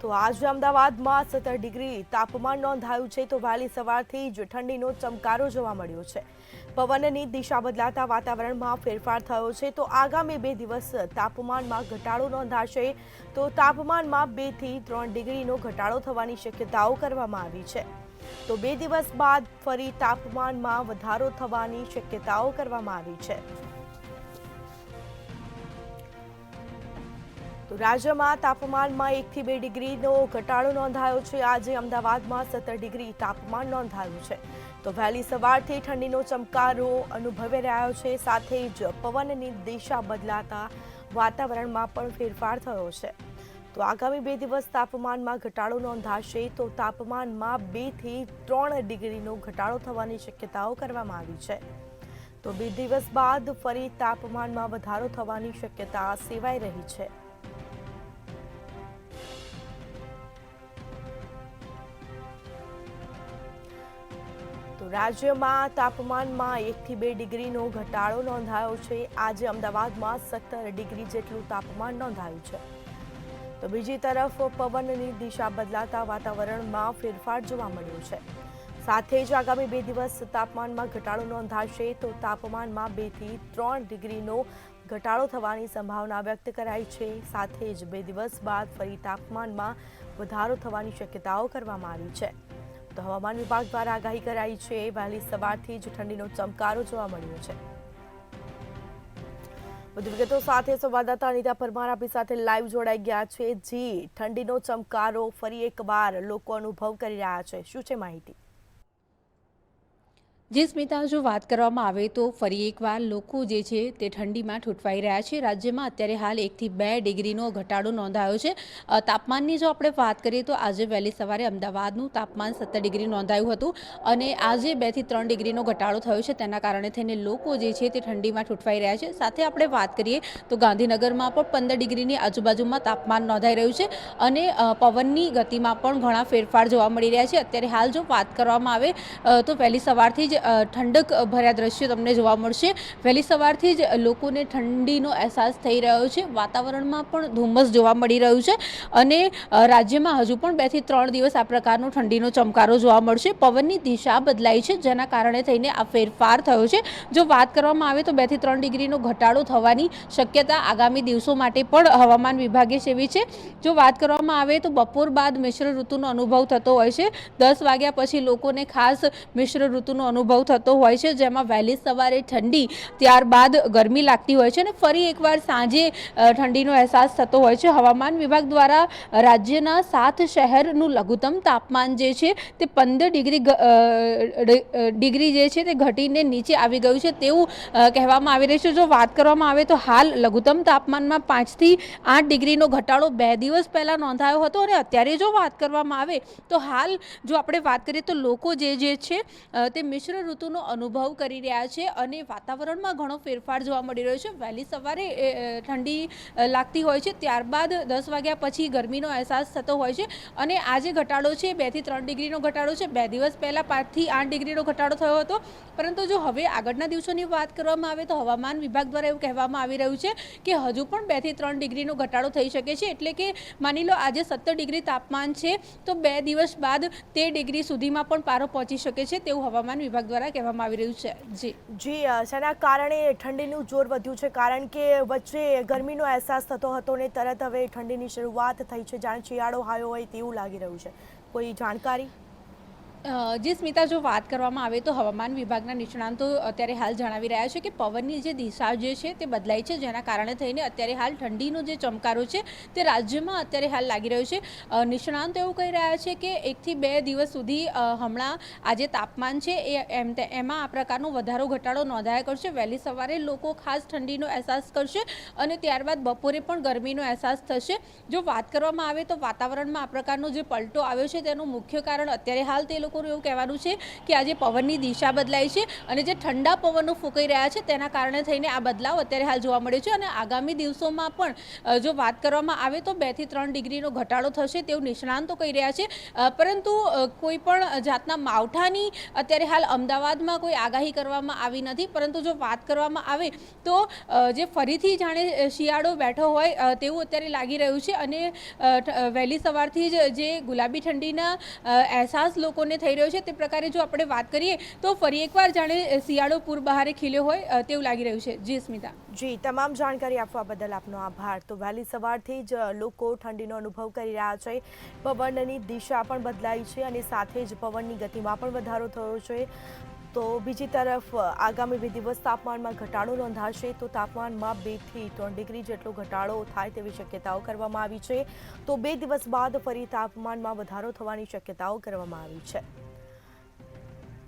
તો આજે અમદાવાદમાં 17 ડિગ્રી તાપમાન નોંધાયું છે તો વહેલી સવારથી જ ઠંડીનો ચમકારો જોવા મળ્યો છે। પવનની દિશા બદલાતા વાતાવરણમાં ફેરફાર થયો છે તો આગામી 2 દિવસ તાપમાનમાં ઘટાડો નોંધાશે તો તાપમાનમાં 2 થી 3 ડિગ્રીનો ઘટાડો થવાની શક્યતાઓ કરવામાં આવી છે। તો 2 દિવસ બાદ ફરી તાપમાનમાં વધારો થવાની શક્યતાઓ કરવામાં આવી છે। તો રાજ્યમાં તાપમાનમાં 1 થી 2 ડિગ્રીનો ઘટાડો નોંધાયો છે। આજે અમદાવાદમાં 17 ડિગ્રી તાપમાન નોંધાયું છે તો વહેલી સવારથી ઠંડીનો ચમકારો અનુભવી રહ્યો છે। સાથે જ પવનની દિશા બદલાતા વાતાવરણમાં પણ ફેરફાર થયો છે તો આગામી 2 દિવસ તાપમાનમાં ઘટાડો નોંધાશે તો તાપમાનમાં 2 થી 3 ડિગ્રીનો ઘટાડો થવાની શક્યતાઓ કરવામાં આવી છે। તો 2 દિવસ બાદ ફરી તાપમાનમાં વધારો થવાની શક્યતા સેવાઈ રહી છે। તો રાજ્યમાં તાપમાનમાં 1 થી 2 ડિગ્રીનો ઘટાડો નોંધાયો છે। આજે અમદાવાદમાં 17 ડિગ્રી જેટલું તાપમાન નોંધાયું છે તો બીજી તરફ પવનની દિશા બદલાતા વાતાવરણમાં ફેરફાર જોવા મળ્યો છે। સાથે જ આગામી 2 દિવસ તાપમાનમાં ઘટાડો નોંધાશે તો તાપમાનમાં 2 થી 3 ડિગ્રીનો ઘટાડો થવાની સંભાવના વ્યક્ત કરાઈ છે। સાથે જ 2 દિવસ બાદ ફરી તાપમાનમાં વધારો થવાની શક્યતાઓ કરવામાં આવી છે। તો હવામાન વિભાગ દ્વારા આગાહી કરાઈ છે। વહેલી સવારથી જ ઠંડીનો ચમકારો જોવા મળ્યો છે। વધુ વિગતો સાથે સંવાદદાતા અનિતા પરમાર આપણી સાથે લાઈવ જોડાઈ ગયા છે। જી, ઠંડીનો ચમકારો ફરી એકવાર લોકો અનુભવ કરી રહ્યા છે, શું છે માહિતી? જે સ્મિતા, જો વાત કરવામાં આવે તો ફરી એકવાર લોકો જે છે તે ઠંડીમાં ઠૂંઠવાઈ રહ્યા છે। રાજ્યમાં અત્યારે હાલ 1 થી 2 ડિગ્રીનો ઘટાડો નોંધાયો છે। તાપમાનની જો આપણે વાત કરીએ તો આજે વહેલી સવારે અમદાવાદનું તાપમાન 17 ડિગ્રી નોંધાયું હતું અને આજે 2 થી 3 ડિગ્રીનો ઘટાડો થયો છે। તેના કારણે થઈને લોકો જે છે તે ઠંડીમાં ઠૂંઠવાઈ રહ્યા છે। સાથે આપણે વાત કરીએ તો ગાંધીનગરમાં પણ 15 ડિગ્રીની આજુબાજુમાં તાપમાન નોંધાઈ રહ્યું છે અને પવનની ગતિમાં પણ ઘણા ફેરફાર જોવા મળી રહ્યા છે। અત્યારે હાલ જો વાત કરવામાં આવે તો વહેલી સવારથી જ ઠંડક ભર્યા દ્રશ્યો તમને જોવા મળશે। વહેલી સવારથી જ લોકોને ઠંડીનો અહેસાસ થઈ રહ્યો છે। વાતાવરણમાં પણ ધુમ્મસ જોવા મળી રહ્યું છે અને રાજ્યમાં હજુ પણ 2 થી 3 દિવસ આ પ્રકારનો ઠંડીનો ચમકારો જોવા મળશે। પવનની દિશા બદલાઈ છે જેના કારણે થઈને આ ફેરફાર થયો છે। જો વાત કરવામાં આવે તો 2 થી 3 ડિગ્રીનો ઘટાડો થવાની શક્યતા આગામી દિવસો માટે પણ હવામાન વિભાગે સેવી છે। જો વાત કરવામાં આવે તો બપોર બાદ મિશ્ર ઋતુનો અનુભવ થતો હોય છે। 10 વાગ્યા પછી લોકોને ખાસ મિશ્ર ઋતુનો અનુભવ થતો હોય છે જેમાં વહેલી સવારે ઠંડી, ત્યારબાદ ગરમી લાગતી હોય છે અને ફરી એકવાર સાંજે ઠંડીનો અહેસાસ થતો હોય છે। હવામાન વિભાગ દ્વારા રાજ્યના 7 શહેરનું લઘુત્તમ તાપમાન જે છે તે 15 ડિગ્રી જે છે તે ઘટીને નીચે આવી ગયું છે તેવું કહેવામાં આવી રહ્યું છે। જો વાત કરવામાં આવે તો હાલ લઘુત્તમ તાપમાનમાં 5 થી 8 ડિગ્રીનો ઘટાડો 2 દિવસ પહેલા નોંધાયો હતો અને અત્યારે જો વાત કરવામાં આવે તો હાલ જો આપણે વાત કરીએ તો લોકો જે છે તે મિશ્ર ઋતુનો અનુભવ કરી રહ્યા છે અને વાતાવરણમાં ઘણો ફેરફાર જોવા મળી રહ્યો છે। વહેલી સવારે ઠંડી લાગતી હોય છે, ત્યારબાદ 10 વાગ્યા પછી ગરમીનો અહેસાસ થતો હોય છે અને આ જે ઘટાડો છે 2 થી 3 ડિગ્રીનો ઘટાડો છે। 2 દિવસ પહેલા 5 થી 8 ડિગ્રીનો ઘટાડો થયો હતો પરંતુ જો હવે આગળના દિવસોની વાત કરવામાં આવે તો હવામાન વિભાગ દ્વારા એવું કહેવામાં આવી રહ્યું છે કે હજુ પણ 2 થી 3 ડિગ્રીનો ઘટાડો થઈ શકે છે। એટલે કે માની લો આજે 17 ડિગ્રી તાપમાન છે તો 2 દિવસ બાદ 13 ડિગ્રી સુધીમાં પણ પારો પહોંચી શકે છે તેવું હવામાન વિભાગ દ્વારા કહેવામાં આવી રહ્યું છે। જી, શેના કારણે ઠંડીનું જોર વધ્યું છે? કારણ કે વચ્ચે ગરમીનો અહેસાસ થતો હતો ને તરત હવે ઠંડીની શરૂઆત થઈ છે, જાણે શિયાળો આવ્યો હોય તેવું લાગી રહ્યું છે, કોઈ જાણકારી? જે સ્મિતા, જો વાત કરવામાં આવે તો હવામાન વિભાગના નિષ્ણાંતો અત્યારે હાલ જણાવી રહ્યા છે કે પવનની જે દિશા જે છે તે બદલાઈ છે જેના કારણે થઈને અત્યારે હાલ ઠંડીનો જે ચમકારો છે તે રાજ્યમાં અત્યારે હાલ લાગી રહ્યો છે। નિષ્ણાંતો એવું કહી રહ્યા છે કે 1 થી 2 દિવસ સુધી હમણાં આ જે તાપમાન છે એમાં આ પ્રકારનો વધારો ઘટાડો નોંધાયા કરશે। વહેલી સવારે લોકો ખાસ ઠંડીનો અહેસાસ કરશે અને ત્યારબાદ બપોરે પણ ગરમીનો અહેસાસ થશે। જો વાત કરવામાં આવે તો વાતાવરણમાં આ પ્રકારનો જે પલટો આવ્યો છે તેનું મુખ્ય કારણ અત્યારે હાલ તે લોકોનું એવું કહેવાનું છે કે આજે પવનની દિશા બદલાઈ છે અને જે ઠંડા પવનો ફૂંકાઈ રહ્યા છે તેના કારણે થઈને આ બદલાવ અત્યારે હાલ જોવા મળ્યો છે. અને આગામી દિવસોમાં પણ જો વાત કરવામાં આવે તો 2 થી 3 ડિગ્રીનો ઘટાડો થશે તેવું નિષ્ણાંતો કહી રહ્યા છે. પરંતુ કોઈ પણ જાતના માવઠાની અત્યારે હાલ અમદાવાદમાં કોઈ આગાહી કરવામાં આવી નથી. પરંતુ જો વાત કરવામાં આવે તો જે ફરીથી જાણે શિયાળો બેઠો હોય તેવું અત્યારે લાગી રહ્યું છે. અને વહેલી સવારથી જ જે ગુલાબી ઠંડીના અહેસાસ લોકોને થઈ રહ્યો છે તે પ્રકારે જો આપણે વાત કરીએ તો ફરી એકવાર જાણે શિયાળો પૂર બહારે ખીલ્યો હોય તેવું લાગી રહ્યું છે. જી સ્મિતા. જી, તમામ જાણકારી આપવા બદલ આપનો આભાર. તો વહેલી સવારથી જ લોકો ઠંડીનો અનુભવ કરી રહ્યા છે. પવનની દિશા પણ બદલાઈ છે અને સાથે જ પવનની ગતિમાં પણ વધારો થયો છે. તો બીજી તરફ આગામી 2 દિવસ તાપમાનમાં ઘટાડો નોંધાશે. તો તાપમાનમાં 2 થી 3 ડિગ્રી જેટલો ઘટાડો થાય તેવી શક્યતાઓ કરવામાં આવી છે. તો 2 દિવસ બાદ ફરી તાપમાનમાં વધારો થવાની શક્યતાઓ કરવામાં આવી છે.